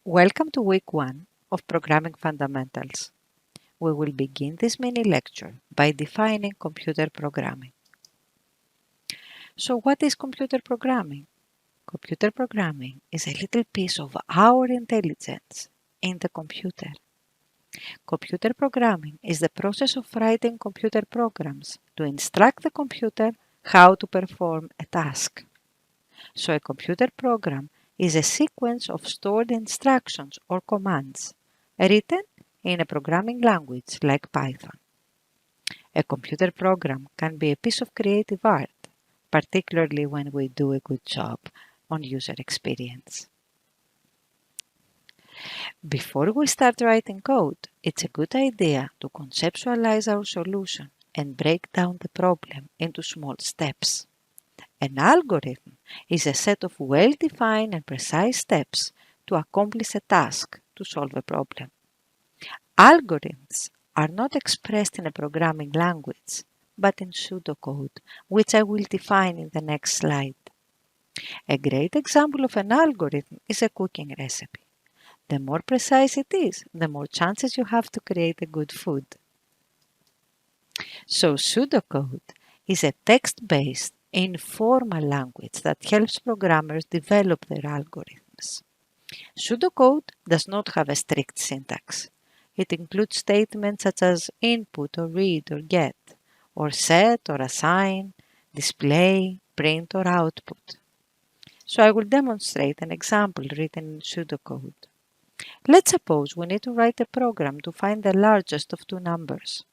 Welcome to week 1 of Programming Fundamentals. We will begin this mini lecture by defining computer programming. So what is computer programming? Computer programming is a little piece of our intelligence in the computer. Computer programming is the process of writing computer programs to instruct the computer how to perform a task. So a computer program is a sequence of stored instructions or commands written in a programming language like Python. A computer program can be a piece of creative art, particularly when we do a good job on user experience. Before we start writing code, it's a good idea to conceptualize our solution and break down the problem into small steps. An algorithm is a set of well-defined and precise steps to accomplish a task to solve a problem. Algorithms are not expressed in a programming language, but in pseudocode, which I will define in the next slide. A great example of an algorithm is a cooking recipe. The more precise it is, the more chances you have to create a good food. So pseudocode is a text-based, informal language that helps programmers develop their algorithms. Pseudocode does not have a strict syntax. It includes statements such as input or read or get, or set or assign, display, print or output. So I will demonstrate an example written in pseudocode. Let's suppose we need to write a program to find the largest of two numbers.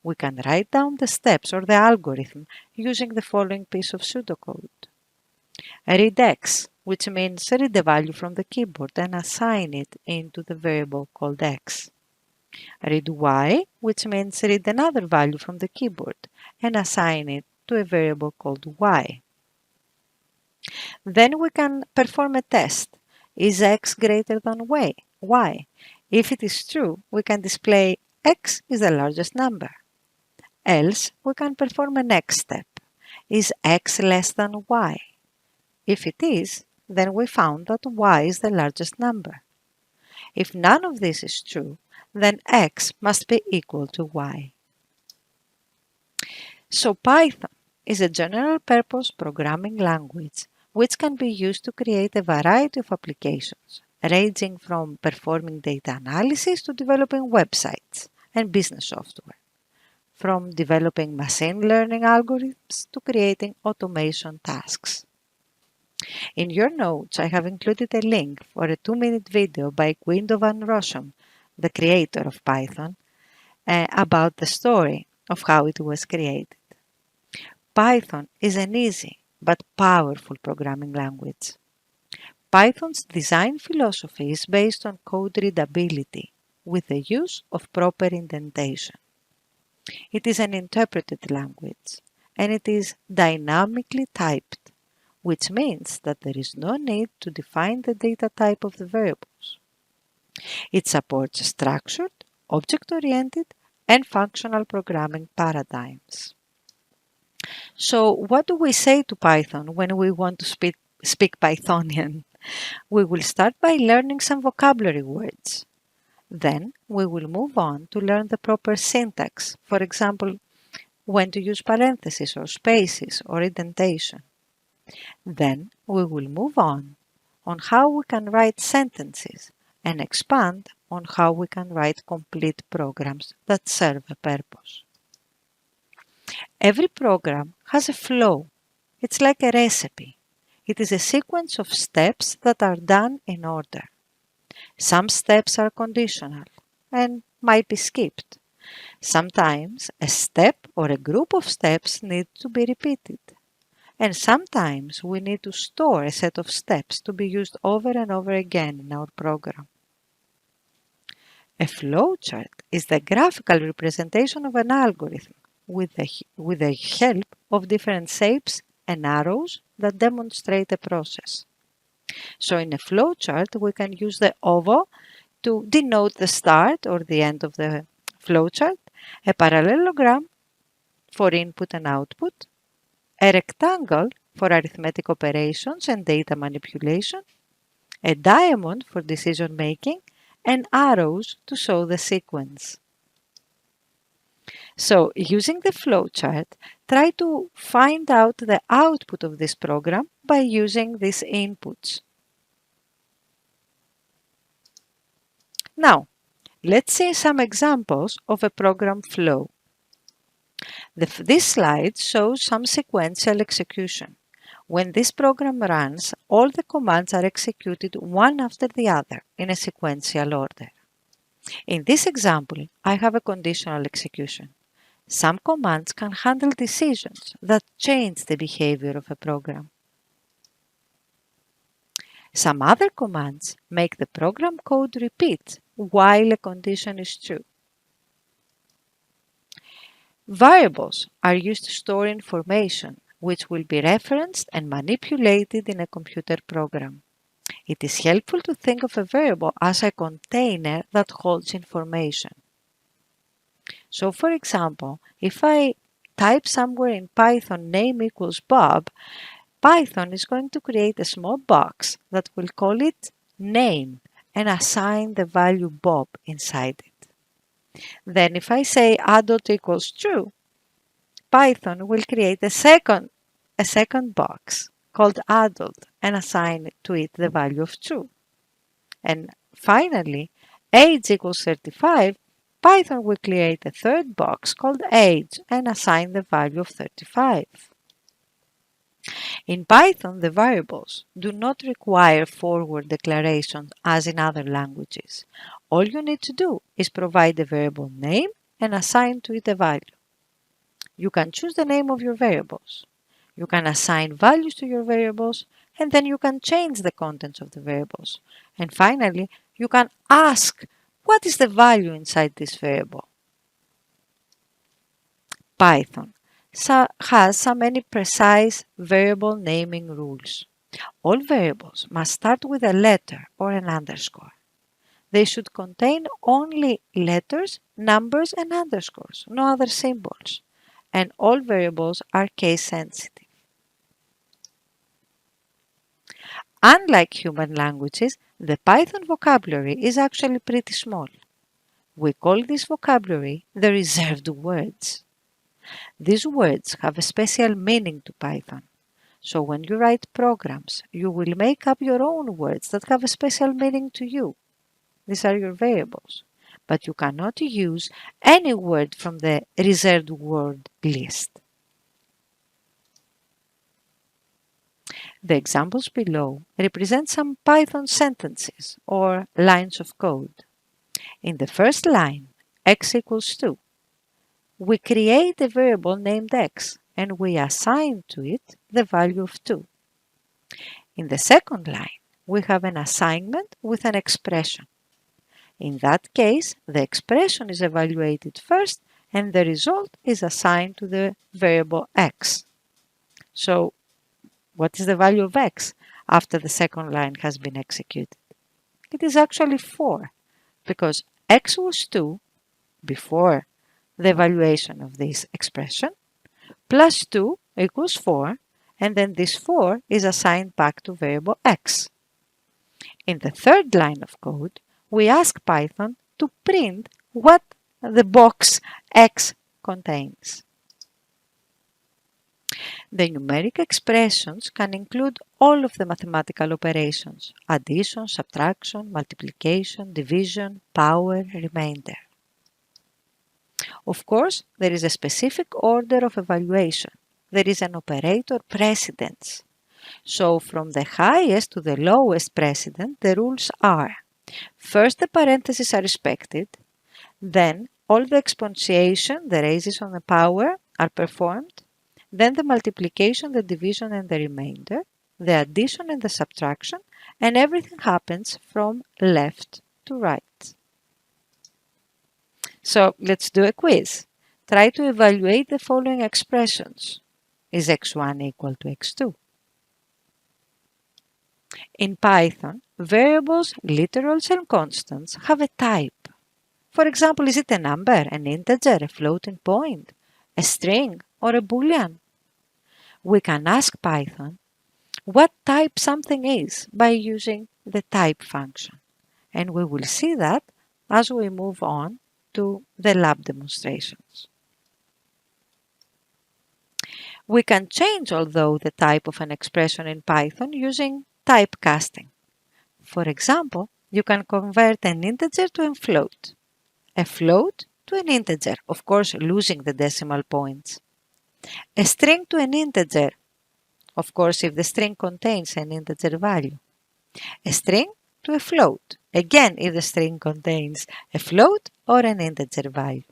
We can write down the steps or the algorithm using the following piece of pseudocode. Read x, which means read the value from the keyboard and assign it into the variable called x. Read y, which means read another value from the keyboard and assign it to a variable called y. Then we can perform a test. Is x greater than y? If it is true, we can display x is the largest number. Else, we can perform a next step. Is x less than y? If it is, then we found that y is the largest number. If none of this is true, then x must be equal to y. So Python is a general-purpose programming language which can be used to create a variety of applications, ranging from performing data analysis to developing websites and business software, from developing machine learning algorithms to creating automation tasks. In your notes, I have included a link for a 2-minute video by Guido van Rossum, the creator of Python, about the story of how it was created. Python is an easy but powerful programming language. Python's design philosophy is based on code readability with the use of proper indentation. It is an interpreted language and it is dynamically typed, which means that there is no need to define the data type of the variables. It supports structured, object-oriented, and functional programming paradigms. So what do we say to Python when we want to speak Pythonian? We will start by learning some vocabulary words. Then we will move on to learn the proper syntax, for example, when to use parentheses or spaces or indentation. Then we will move on how we can write sentences and expand on how we can write complete programs that serve a purpose. Every program has a flow. It's like a recipe. It is a sequence of steps that are done in order. Some steps are conditional and might be skipped. Sometimes a step or a group of steps need to be repeated. And sometimes we need to store a set of steps to be used over and over again in our program. A flowchart is the graphical representation of an algorithm with the help of different shapes and arrows that demonstrate a process. So in a flowchart, we can use the oval to denote the start or the end of the flowchart, a parallelogram for input and output, a rectangle for arithmetic operations and data manipulation, a diamond for decision making, and arrows to show the sequence. So, using the flowchart, try to find out the output of this program by using these inputs. Now, let's see some examples of a program flow. This slide shows some sequential execution. When this program runs, all the commands are executed one after the other in a sequential order. In this example, I have a conditional execution. Some commands can handle decisions that change the behavior of a program. Some other commands make the program code repeat while a condition is true. Variables are used to store information which will be referenced and manipulated in a computer program. It is helpful to think of a variable as a container that holds information. So, for example, if I type somewhere in Python name equals Bob, Python is going to create a small box that will call it name and assign the value Bob inside it. Then if I say adult equals true, Python will create a second box called adult and assign to it the value of true. And finally, age equals 35, Python will create a third box called age and assign the value of 35. In Python, the variables do not require forward declarations as in other languages. All you need to do is provide the variable name and assign to it a value. You can choose the name of your variables. You can assign values to your variables, and then you can change the contents of the variables. And finally, you can ask, what is the value inside this variable? Python has so many precise variable naming rules. All variables must start with a letter or an underscore. They should contain only letters, numbers, and underscores, no other symbols. And all variables are case sensitive. Unlike human languages, the Python vocabulary is actually pretty small. We call this vocabulary the reserved words. These words have a special meaning to Python. So when you write programs, you will make up your own words that have a special meaning to you. These are your variables. But you cannot use any word from the reserved word list. The examples below represent some Python sentences or lines of code. In the first line, x equals 2, we create a variable named x and we assign to it the value of 2. In the second line, we have an assignment with an expression. In that case, the expression is evaluated first and the result is assigned to the variable x. So, what is the value of x after the second line has been executed? It is actually 4, because x was 2 before the evaluation of this expression, plus 2 equals 4, and then this 4 is assigned back to variable x. In the third line of code, we ask Python to print what the box x contains. The numeric expressions can include all of the mathematical operations: addition, subtraction, multiplication, division, power, remainder. Of course, there is a specific order of evaluation. There is an operator precedence. So from the highest to the lowest precedent, the rules are: first the parentheses are respected, then all the exponentiation, the raises on the power, are performed, then the multiplication, the division and the remainder, the addition and the subtraction, and everything happens from left to right. So let's do a quiz. Try to evaluate the following expressions. Is x1 equal to x2? In Python, variables, literals and constants have a type. For example, is it a number, an integer, a floating point, a string, or a boolean? We can ask Python what type something is by using the type function. And we will see that as we move on to the lab demonstrations. We can change, although, the type of an expression in Python using typecasting. For example, you can convert an integer to a float to an integer, of course losing the decimal points, a string to an integer, of course if the string contains an integer value, a string to a float, again if the string contains a float or an integer value.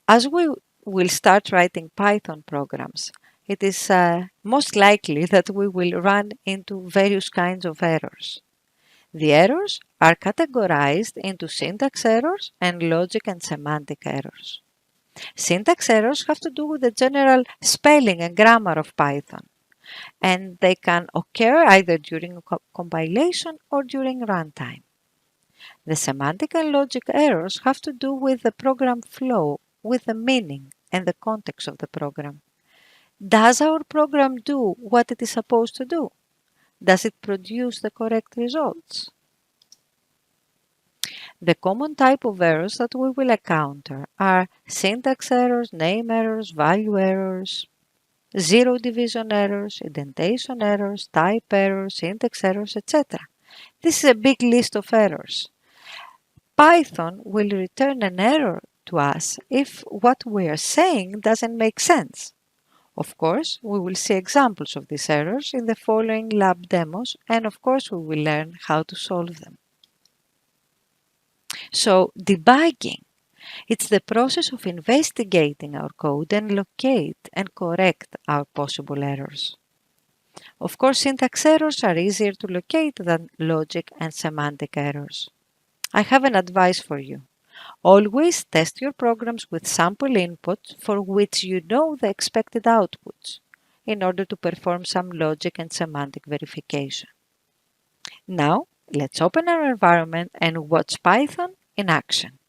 As we will start writing Python programs, it is most likely that we will run into various kinds of errors. The errors are categorized into syntax errors and logic and semantic errors. Syntax errors have to do with the general spelling and grammar of Python, and they can occur either during compilation or during runtime. The semantic and logic errors have to do with the program flow, with the meaning and the context of the program. Does our program do what it is supposed to do? Does it produce the correct results? The common type of errors that we will encounter are syntax errors, name errors, value errors, zero division errors, indentation errors, type errors, syntax errors, etc. This is a big list of errors. Python will return an error to us if what we are saying doesn't make sense. Of course, we will see examples of these errors in the following lab demos, and of course we will learn how to solve them. So, debugging, it's the process of investigating our code and locate and correct our possible errors. Of course, syntax errors are easier to locate than logic and semantic errors. I have an advice for you. Always test your programs with sample inputs for which you know the expected outputs in order to perform some logic and semantic verification. Now, let's open our environment and watch Python in action.